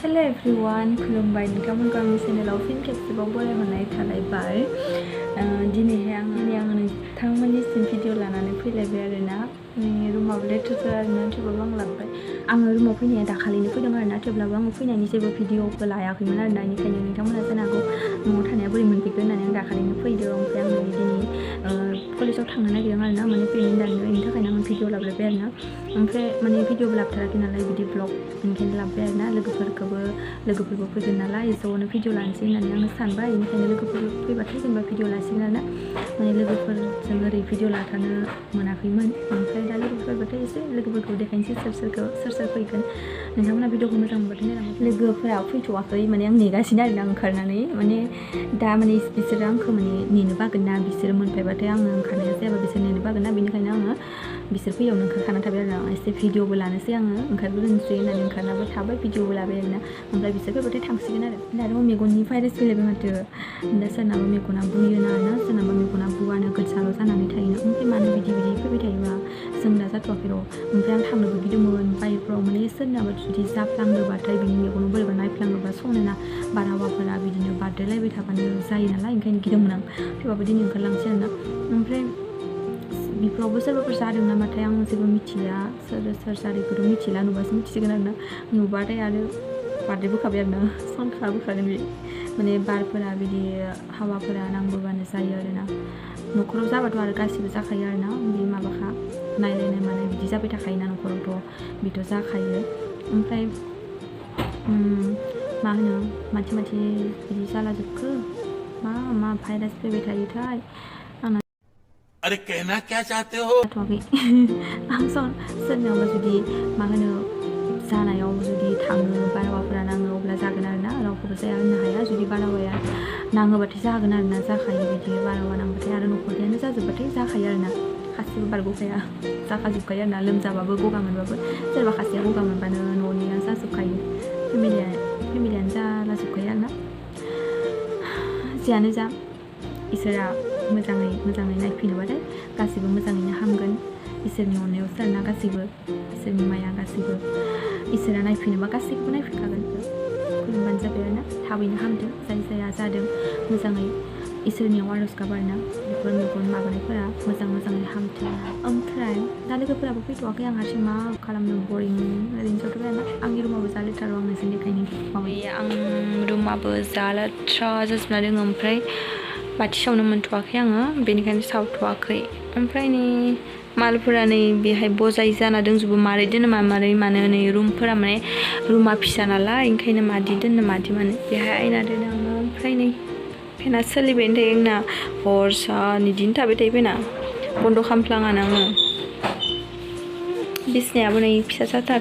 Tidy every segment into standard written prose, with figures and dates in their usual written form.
Hello everyone खुलुमबाय नोंथांमोनखौ आंनि चेनेलाव फिन खेबसेबाव बरायहरनाय थालायबाय दिनैहाय आङो नोंथांमोननिसिम भिडिअ लानानै फैलायबाय आरोना रुमाबो लेथ्राथार आरोना थेवब्लाबो आं लाबोबाय आङो रुमाव फैनाया दाखालिनो फैदों आरोना थेवब्लाबो आङो फैनायनि जेबो भिडिअबो लायाखैमोन आरोना बेनिखायनो नोंथांमोना जानो हागौ न'आव थानाया बोरै मोनफैखो होननानै आं दाखालिनो फैदों ओमफ्राय आङो दिनै कलेजाव थांनो नागिरदों आरोना माने पेमेन्ट दाननो बेनि थाखायनो आङो भिडिअ लाबोबाय आरोना ओमफ्राय माने भिडिअबो लाबोथाराखै नालाय बिदि ब्लग बेनिखायनो लाबोबाय आरोना लोगोफोरबो फैगोन नालाय ज'नो भिडिअ लानोसै होननानै आङो सानबाय बेनिखायनो लोगोफोर फैबाथाय जेनेबा भिडिअ लासिगोन आरोना माने लोगोफोरजों ओरै भिडिअ लाथारनो मोनाखैमोन ओमफ्राय दा लोगोफोर फैबाथाय एसे लोगोफोरखौ देखायनोसै सोर फैगोन नोंथांमोना भिडिअखौ मोजां मोनबाथाय नायलांबाय लोगोफोरा फैथ'वाखै माने आं नेगासिनो आरोना ओंखारनानै माने दा माने बिसोरो आंखौ माने नेनो बागोन ना बिसोरो मोनफैबाथाय आङो ओंखारनाया जायाबा बिसोर नेनो बागोन ना बेनिखायनो आङो बिसोर फैयावनो ओंखारखाना थाबाय आरोना एसे भिडिअबो लानोसै आङो ओंखारग्रोनोसै होननानै ओंखारनाबो थाबाय भिडिअबो लाबाय आरोना ओमफ्राय बिसोर फैबाथाय थांसिगोन आरो दा मेगननि भाइरास फैलायबाय माथो दा सोरनाबा मेगना बुयोना आरोना सोरनाबा मेगना बुवानो गोजाल' जानानै थायोना ओमफ्राय मानो बिदि फैबाय थायोबा जों दा जाथ'वाखै र' ओमफ्राय आं थांनोबो गिदोंमोन बाइकफ्राव माने सोरनाबा जुदि जाफ्लांदोंबाथाय बिनि मेगनाव बोरैबा नायफ्लाङोबा सनोना बारहावाफोरा बिदिनो बारदेरलायबाय थाबानो जायो नालाय ओंखायनो गिदोंमोन आं थेवबाबो दिनै ओंखारलांसै आरोना ओमफ्राय बेफोरावबो सोरबाफोर जादों नामाथाय आं जेबो मिथिया सोर जारिखौथ' मिथिला नुबासो मिथिसिगोन आरोना नुबाथाय आरो बारदेरबोखाबाय आरोना सनखाबोखागोन बे माने बारफोरा बिदि हावाफोरा नांबोबानो जायो आरोना न'खराव जाबाथ' आरो गासिबो जाखायो आरोना बे माबाखा नायलायनाय मानाय बिदि जाबाय थाखायोना न'खरावथ' बेथ' जाखायो ओमफ्राय मा होनो मानसि बिदि जालाजोबखो मा भाइरास फैबाय थायोथाय आंना अरे कहना क्या चाहते हो आं सोरनावबा जुदि मा होनो जानायाव जुदि थाङो बारहावाफोरा नाङो अब्ला जागोन आरोना रावखौबो जाया होननो हाया जुदि बारहावाया नाङोबाथाय जागोन आरोना जाखायो बिदि बारहावा नांबाथाय आरो न'खरनियानो जाजोबबाथाय जाखायो आरोना खासेबो बारग'खाया जाखाजोबखायो आरोना लोमजाबाबो गगा मोनबाबो सोरबा खासेया गगा मोनबानो न'निया जाजोबखायो फेमिलियानो जालाजोबखायो आरोना जियानो जा इसोरा मोजाङै नायफिनोबाथाय गासैबो मोजाङैनो हामगोन इसोरनि अननायावसो आरोना गासैबो इसोरनि माया गासैबो इसोरा नायफिनोबा गासैखौबो नायफिनखागोन खुलुमबानो जाबाय आरोना थाबैनो हामथों जाया जादों मोजाङै इसोरनियाव आरज गाबो आरोना बेफोर मेगन माबानायफोरा मोजाङै हामथों ओमफ्राय दा लोगोफोराबो फैथ'वाखै आं हारसिं मा खालामनो बरिं ओरैनो जथ'बाय आरोना आंनि रुमाबो जा लेथ्रा आं नोंसोरनि देखायनो माबायो आं रुमाबो जा लेथ्रा जाजोबना दङ ओमफ्राय बाथि सावनो मोनथ'वाखै आङो बेनिखायनो सावथ'वाखै ओमफ्राय नै मालफोरा नै बेहाय बजाय जाना दंजोबो मारै दोनो मानो नै रुमफोरा माने रुमा फिसा नालाय ओंखायनो मादि दोननो मादि मानो बेहाय आयना दोनो आङो ओमफ्राय नै फेना सोलिबायनो थायो आंना हर सान बिदिनो थाबाय थायो फेना बन्द' खालामफ्लाङानो आङो बिसनायाबो नै फिसा साथार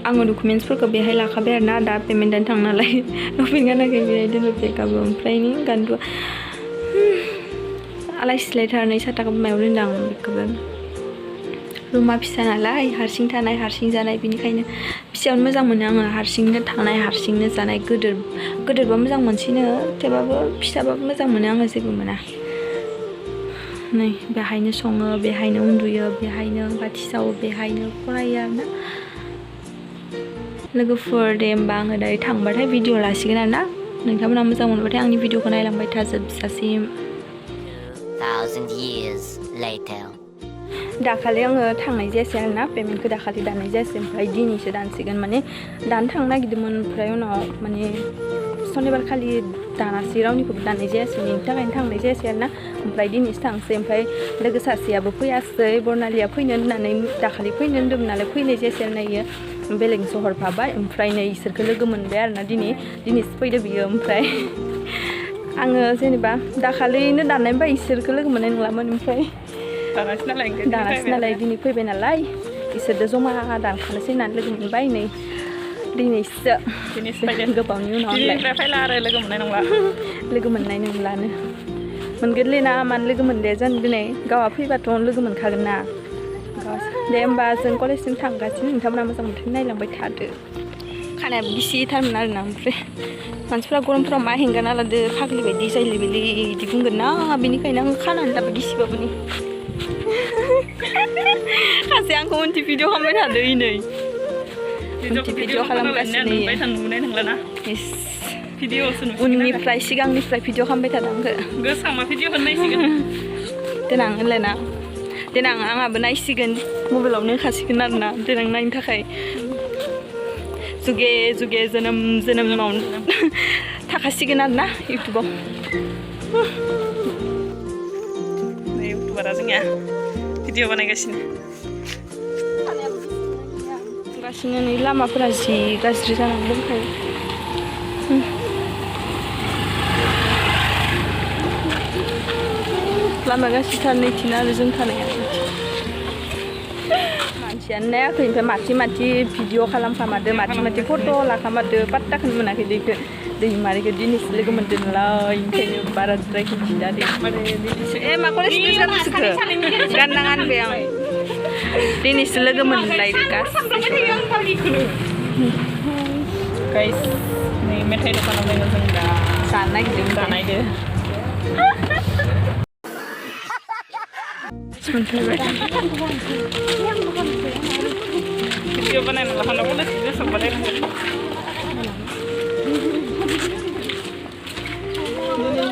आङो डकुमेन्टसफोरखौ बेहाय लाखाबाय आरोना दा पेमेन्ट दानो थाङो नालाय लंपेन्ट गानाखै बेहाय दोनबाय बेगाबो ओमफ्राय नै गानदु आलाय सिलायथार नै साथाखौबो मायाव दोनदों आं बेखौबो रुमा फिसा नालाय हारसिं थानाय हारसिं जानाय बेनिखायनो फिसायावनो मोजां मोनो आङो हारसिंनो थानाय हारसिंनो जानाय गोदोरबा मोजां मोनसिनो थेवबाबो फिसाबाबो मोजां मोनो आङो जेबो मोना नै बेहायनो सङो बेहायनो उन्दुयो बेहायनो बाथि सावो बेहायनो फरायो आरोना लोगोफोर दे होमबा आङो दायो थांबाथाय भिडिअ लासिगोन आरोना नोंथांमोना मोजां मोनबाथाय आंनि भिडिअखौ नायलांबाय थाजोबजासिम 2000 years later दाखालि आङो थांनाय जायासै आरोना पेमेन्टखौ दाखालि दाननाय जायासै ओमफ्राय दिनैसो दानसिगोन माने दानो थांनो नागिरदोंमोन ओमफ्राय उनाव माने सनिबार खालि दानासै रावनिखौबो दाननाय जायासै बेनि थाखायनो थांनाय जायासै आरोना ओमफ्राय दिनैसो थांसै ओमफ्राय लोगो सासेयाबो फैयासै बर्नालिया फैनो होननानै दाखालि फैनो होन्दोंमोन नालाय फैनाय जायासै आरोना इयो बेलेगसो हरफाबाय ओमफ्राय नै इसोरखौ लोगो मोनबाय आरोना दिनैसो फैदो बियो ओमफ्राय आङो जेनेबा दाखालिनो दाननायमोनबा इसोरखौ लोगो मोननाय नंलामोन ओमफ्राय दानासै नालाय दिनै फैबाय नालाय इसोरजों जमा दानखानोसै होननानै लोगो मोनबाय नै दिनैसो गोबावनि उनाव फैला आरो लोगो मोननाय नंलानो मोनगोनलै ना मानो लोगो मोनले जानो दिनै गावहा फैबाथ' लोगो मोनखागोन ना दे होमबा जों कलेजसिम थांगासिनो नोंथांमोना मोजां मोनथाय नायलांबाय थादो खानायाबो गिसिथारमोन आरोना ओमफ्राय मानसिफ्रा गरमफ्राव मा हेंगाना लादो फाग्लि बायदि जायले बेले बिदि बुंगोन ना बेनिखायनो आं खानानै लाबो गिसिबाबो नै खासे आंखौ उनथि भिडिअ खालामबाय थादो नै भिडिअ खालामगासिनो नुबाय थानो नुनाय नंला ना भिडिअसो नुसिगोन उननिफ्राय सिगांनिफ्राय भिडिअ खालामबाय थादों आंखो गोसोखांबा भिडिअ होनायसिगोन देनां होनलायना देनां आंहाबो नायसिगोन मबाइलावनो होखासिगोन आरोना देनां नायनो थाखाय जुगे जुगे जोनोमाव थाखासिगोन आरोना इउटुबाव इउटुबारा जोंनिया भिडिअ बानायगासिनो नै लामाफोरा जि गाज्रि जानानै दंखायो लामा गाज्रिथार नैथिना आरो जों थानाया मानसियानो नायाखै ओमफ्राय माथि भिडिअ खालामखामादो माथि फट' लाखामादो पात्ताखौनो मोनाखै दैखौ दैमारिखौ दिनैसो लोगो मोनदों नालाय ओंखायनो बाराद्राय खिन्थिना मा कलेज गाननाङा होनबाय आं दिनैसो लोगो मोनलायदो गाइस नै मेथाइ दखानाव दङ जों दा जानो नागिरदों जानायदो भिडिअ बानायनो लाखाना कलेज ड्रेसाव बानायनांगोन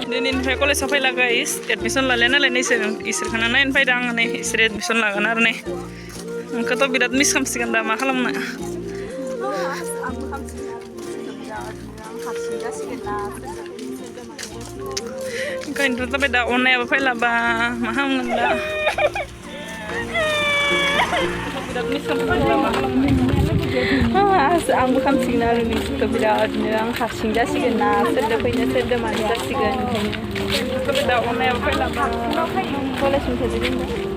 दिनैनिफ्राय कलेजाव फैला गाइस एडमिसन लालाय नालाय इसोरखौनो नायनो फैदों आं नै इसोर एडमिसन लागोन आरो नै आंखौथ' बिराद मिस खालामसिगोन दा मा खालामनो ओंखायनोथ' जाबाय दा अननायाबो फैलाबा मा खालामगोन दा बिराद मिस खालामसिगोन दा मा खालामनो आंबो खालामसिगोन आरो नोंसोरखौ बिरादनो आं हारसिं जासिगोन ना सोरदो फैनो सोरदो मानो जासिगोन ओंखायनो दा अननायाबो फैलाबा कलेजनिफ्राय जों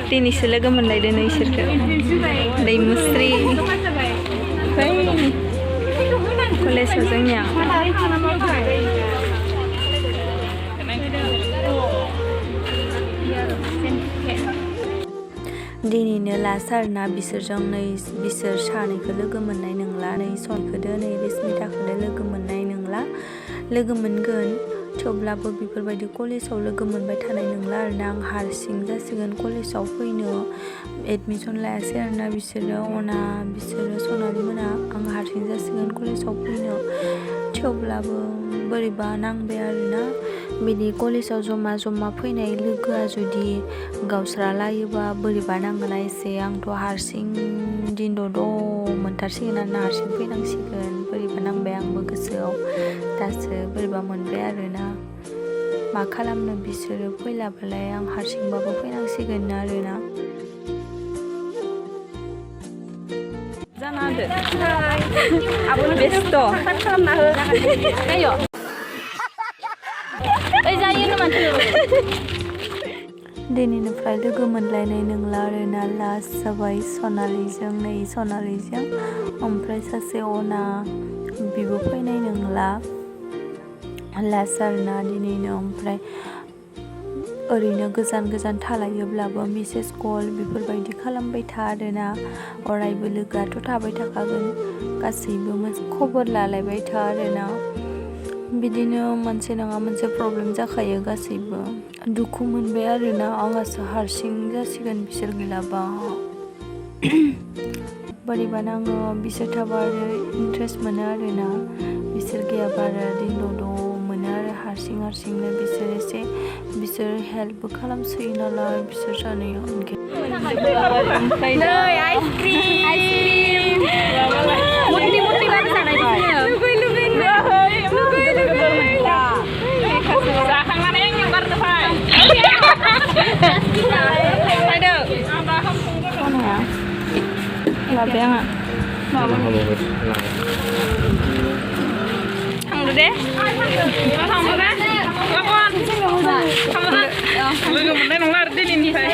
दिनैसो लोगो मोनलायदों इसोरखौ दैमुस्रि कलेजाव जोंनिया दिनैनो लास्ट आरोना बिसोरजों बिसोर सानैखौ लोगो मोननाय नंला नै सनखौदो नै रिसमिताखौदो लोगो मोननाय नंला लोगो मोनगोन थेवब्लाबो बेफोरबायदि कलेजाव लोगो मोनबाय थानाय नंला आरोना आं हारसिं जासिगोन कलेजाव फैनो एडमिसन लायासै आरोना बिसोरो सनालि मोना आं हारसिं जासिगोन कलेजाव फैनो थेवब्लाबो बोरैबा नांबाय आरोना बिदि कलेजाव जमा फैनाय लोगोआ जुदि गावस्रा लायोबा बोरैबा नांगोना एसे आंथ' हारसिं दिनद' मोनथारसिगोन आरोना हारसिं फैनांसिगोन बोरैबा नांबाय आंबो गोसोआव दासो बोरैबा मोनबाय आरोना मा खालामनो बिसोरो फैलाबालाय आं हारसिंबाबो फैनांसिगोन आरोना जाना होदो आबो बेस्थ' खालामना हो जायो दिनैनिफ्राय लोगो मोनलायनाय नंला आरोना लास्ट जाबाय सनालिजों ओमफ्राय सासे अना बिबो फैनाय नंला लास्ट आरोना दिनैनो ओमफ्राय ओरैनो गोजान थालायोब्लाबो मेसेज कल बेफोरबायदि खालामबाय था आरोना अरायबो लोगोआथ' थाबाय थाखागोन गासैबो खबर लालायबाय था आरोना बिदिनो मोनसे नङा मोनसे प्रब्लेम जाखायो गासैबो दुखु मोनबाय आरोना आंहासो हारसिं जासिगोन बिसोर गैलाबा बोरैबा नाङो बिसोर थाबा आरो इन्ट्रेस्ट मोनो आरोना बिसोर गैयाबा आरो दिनद' मोनो आरो हारसिंनो बिसोर हेल्पबो खालामसोयो नालाय बिसोर सानैया ओमफ्राय आइसक्रिम जाखांनानै आं गारनो फै लाबाय आंहा थांदो दे लोगो मोननाय नंला आरो दिनैनिफ्राय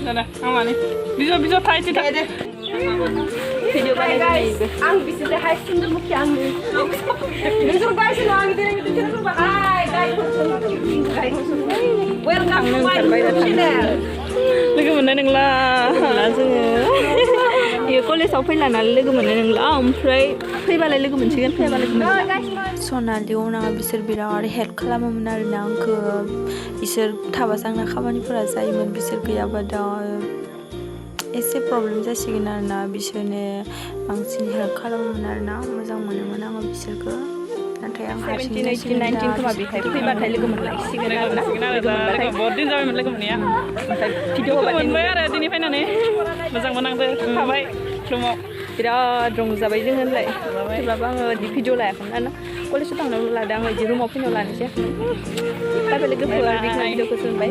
Nana, amane. Bisa thai sih tak? Video guys, ang bisa deh hai sini mungkin ang nusur guys lo ang diri itu cina sumpah hai guys welcome to my channel Look at my nengla. Iya कलेजाव फैलानानै लोगो मोनो नोंला ओमफ्राय फैबालाय लोगो मोनसिगोन फैबा लोगो मोनसिगोन सनालियाव नाङा बिसोर बिराद हेल्प खालामोमोन आरोना आंखौ बिसोर थाबासो आंना खामानिफोरा जायोमोन बिसोर गैयाबा दा एसे प्रब्लेम जासिगोन आरोना बिसोरनो बांसिन हेल्प खालामोमोन आरोना मोजां मोनोमोन आङो बिसोरखौ नाथाय आं हारसिं 17, 18, 19 खोमा बेहाय फैबाथाय लोगो मोनलायसिगोन आरोना लोगो मोनबाथाय बहुत दिन जाबायमोन लोगो मोनैया ओमफ्राय भिडिअ लोगो होबाथाय मोनबाय आरो दिनै फैनानै मोजां मोनांदो थाबाय रुमाव बिराद रंजाबाय जों होनलाय थेवब्लाबो आङो बिदि भिडिअ लायाखैमोन आरोना कलेजाव थांनायाव लादों आङो बिदि रुमाव फैनायाव लानाय जायाखैमोन दा बेलेग लोगोफोर भिडिअखौ सोंबाय